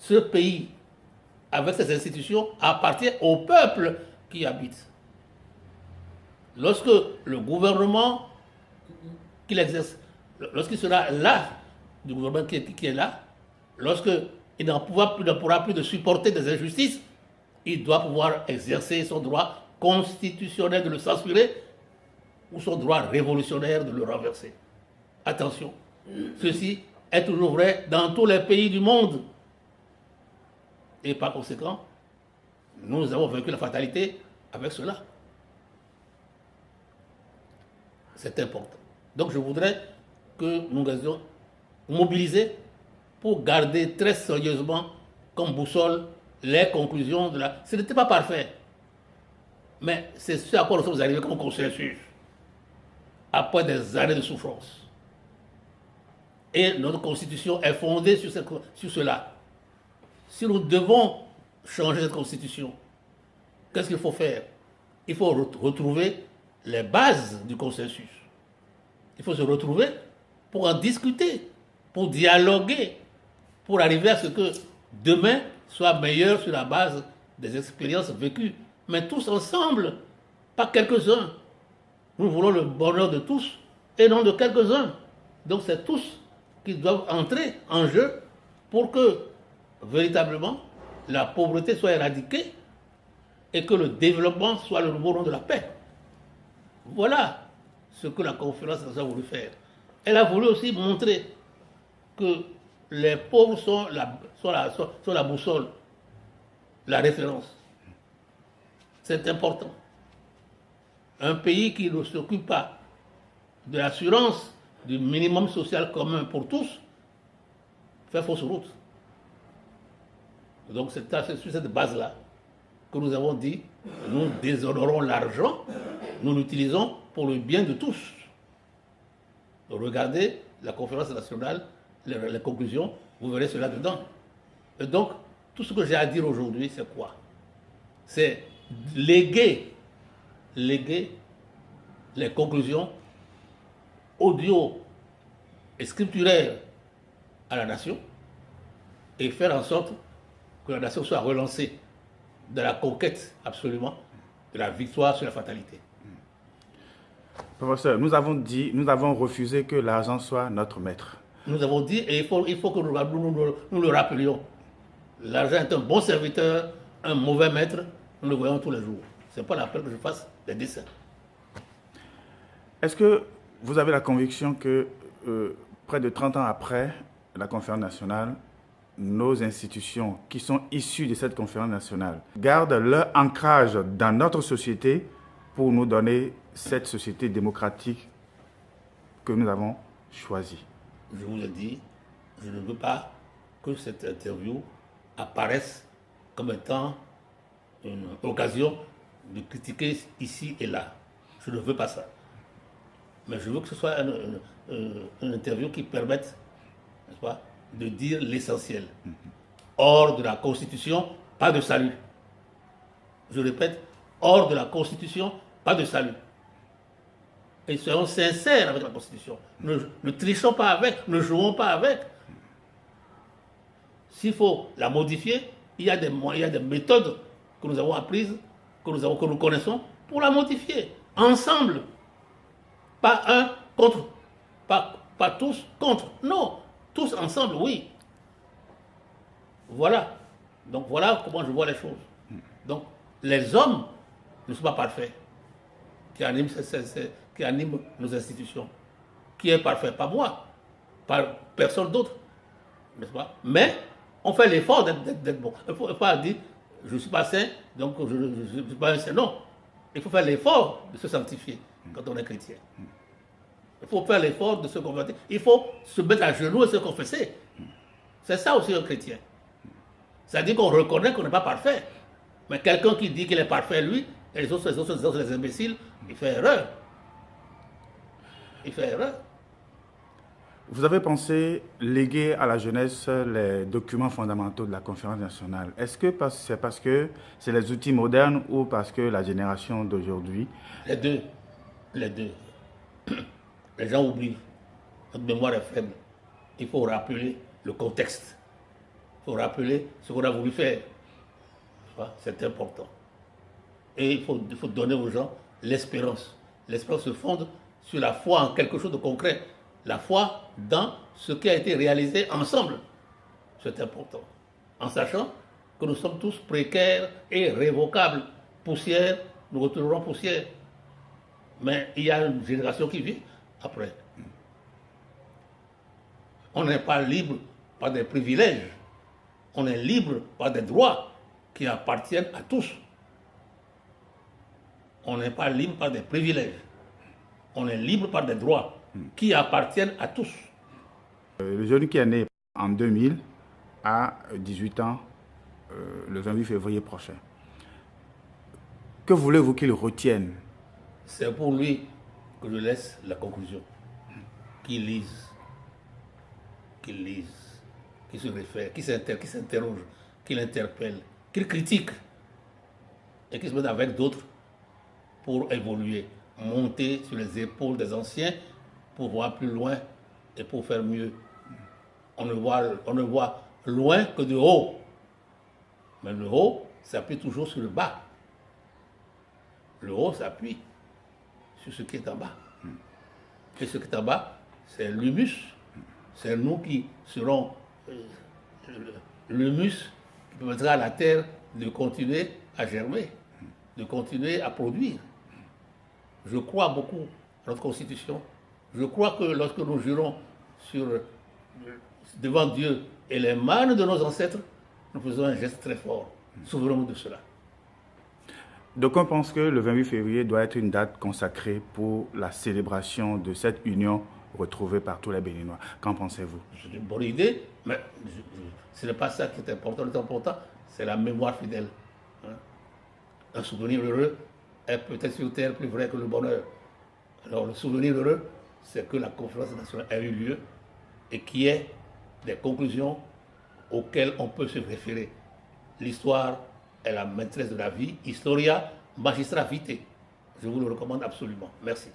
ce pays, avec ses institutions, appartient au peuple qui y habite. Lorsque le gouvernement qu'il exerce, lorsqu'il sera là, du gouvernement qui est là, lorsqu'il ne pourra plus de supporter des injustices, il doit pouvoir exercer son droit constitutionnel de le censurer ou son droit révolutionnaire de le renverser. Attention, ceci est toujours vrai dans tous les pays du monde. Et par conséquent, nous avons vaincu la fatalité avec cela. C'est important. Donc je voudrais que nous restions mobilisés pour garder très sérieusement comme boussole les conclusions de la... Ce n'était pas parfait, mais c'est ce à quoi nous sommes arrivés comme consensus, après des années de souffrance. Et notre constitution est fondée sur cela. Si nous devons changer cette constitution, qu'est-ce qu'il faut faire? Il faut retrouver les bases du consensus. Il faut se retrouver pour en discuter, pour dialoguer, pour arriver à ce que demain soit meilleur sur la base des expériences vécues. Mais tous ensemble, pas quelques-uns. Nous voulons le bonheur de tous et non de quelques-uns. Donc c'est tous qui doivent entrer en jeu pour que véritablement la pauvreté soit éradiquée et que le développement soit le nouveau nom de la paix. Voilà ce que la conférence a voulu faire. Elle a voulu aussi montrer que les pauvres sont la boussole, la référence. C'est important. Un pays qui ne s'occupe pas de l'assurance du minimum social commun pour tous fait fausse route. Donc c'est sur cette base-là que nous avons dit, nous déshonorons l'argent, nous l'utilisons pour le bien de tous. Regardez la conférence nationale, les conclusions, vous verrez cela dedans. Et donc, tout ce que j'ai à dire aujourd'hui, c'est quoi? C'est léguer les conclusions audio et scripturaires à la nation et faire en sorte que la nation soit relancée dans la conquête absolument de la victoire sur la fatalité. Professeur, nous avons refusé que l'argent soit notre maître. Nous avons dit, et il faut que nous le rappelions, l'argent est un bon serviteur, un mauvais maître, nous le voyons tous les jours. Ce n'est pas la peine que je fasse des dessins. Est-ce que vous avez la conviction que près de 30 ans après la conférence nationale, nos institutions qui sont issues de cette conférence nationale gardent leur ancrage dans notre société pour nous donner cette société démocratique que nous avons choisie? Je vous ai dit, je ne veux pas que cette interview apparaisse comme étant une occasion de critiquer ici et là. Je ne veux pas ça. Mais je veux que ce soit une interview qui permette, n'est-ce pas, de dire l'essentiel. Hors de la Constitution, pas de salut. Je répète, hors de la Constitution, pas de salut. Et soyons sincères avec la Constitution. Ne trichons pas avec, ne jouons pas avec. S'il faut la modifier, il y a des moyens, il y a des méthodes que nous avons apprises, que nous connaissons, pour la modifier. Ensemble. Pas un contre, pas tous contre. Non, tous ensemble, oui. Voilà. Donc voilà comment je vois les choses. Donc les hommes ne sont pas parfaits qui animent nos institutions. Qui est parfait? Pas moi, pas personne d'autre, n'est-ce pas? Mais on fait l'effort d'être bon. Il ne faut pas dire je ne suis pas saint, donc je ne suis pas un saint. Non. Il faut faire l'effort de se sanctifier quand on est chrétien. Il faut faire l'effort de se convertir. Il faut se mettre à genoux et se confesser. C'est ça aussi un chrétien. C'est-à-dire qu'on reconnaît qu'on n'est pas parfait. Mais quelqu'un qui dit qu'il est parfait, lui, et les autres, les imbéciles, il fait erreur. Il fait erreur. Vous avez pensé léguer à la jeunesse les documents fondamentaux de la conférence nationale. Est-ce que c'est parce que c'est les outils modernes ou parce que la génération d'aujourd'hui... Les deux. Les deux. Les gens oublient. Notre mémoire est faible. Il faut rappeler le contexte. faut rappeler ce qu'on a voulu faire. C'est important. Et il faut donner aux gens l'espérance. L'espérance se fonde sur la foi en quelque chose de concret. La foi dans ce qui a été réalisé ensemble. C'est important. En sachant que nous sommes tous précaires et révocables. Poussière, nous retournerons poussière. Mais il y a une génération qui vit après. On n'est pas libre par des privilèges. On est libre par des droits qui appartiennent à tous. On n'est pas libre par des privilèges. On est libre par des droits qui appartiennent à tous. Le jeune qui est né en 2000 a 18 ans le 28 février prochain. Que voulez-vous qu'il retienne? C'est pour lui que je laisse la conclusion. Qu'il lise, qu'il se réfère, qu'il s'interroge, qu'il interpelle, qu'il critique et qu'il se mette avec d'autres pour évoluer, monter sur les épaules des anciens pour voir plus loin et pour faire mieux. On ne voit loin que de haut. Mais le haut s'appuie toujours sur le bas. Le haut s'appuie sur ce qui est en bas. Et ce qui est en bas, c'est l'humus. C'est nous qui serons l'humus qui permettra à la terre de continuer à germer, de continuer à produire. Je crois beaucoup à notre Constitution. Je crois que lorsque nous jurons devant Dieu et les mânes de nos ancêtres, nous faisons un geste très fort. Souvenons-nous de cela. Donc on pense que le 28 février doit être une date consacrée pour la célébration de cette union retrouvée par tous les Béninois. Qu'en pensez-vous? C'est une bonne idée, mais ce n'est pas ça qui est important. Le plus important, c'est la mémoire fidèle. Un souvenir heureux est peut-être sur terre plus vrai que le bonheur. Alors le souvenir heureux, c'est que la conférence nationale a eu lieu et qui est des conclusions auxquelles on peut se référer. L'histoire est la maîtresse de la vie. Historia magistra vitae. Je vous le recommande absolument. Merci.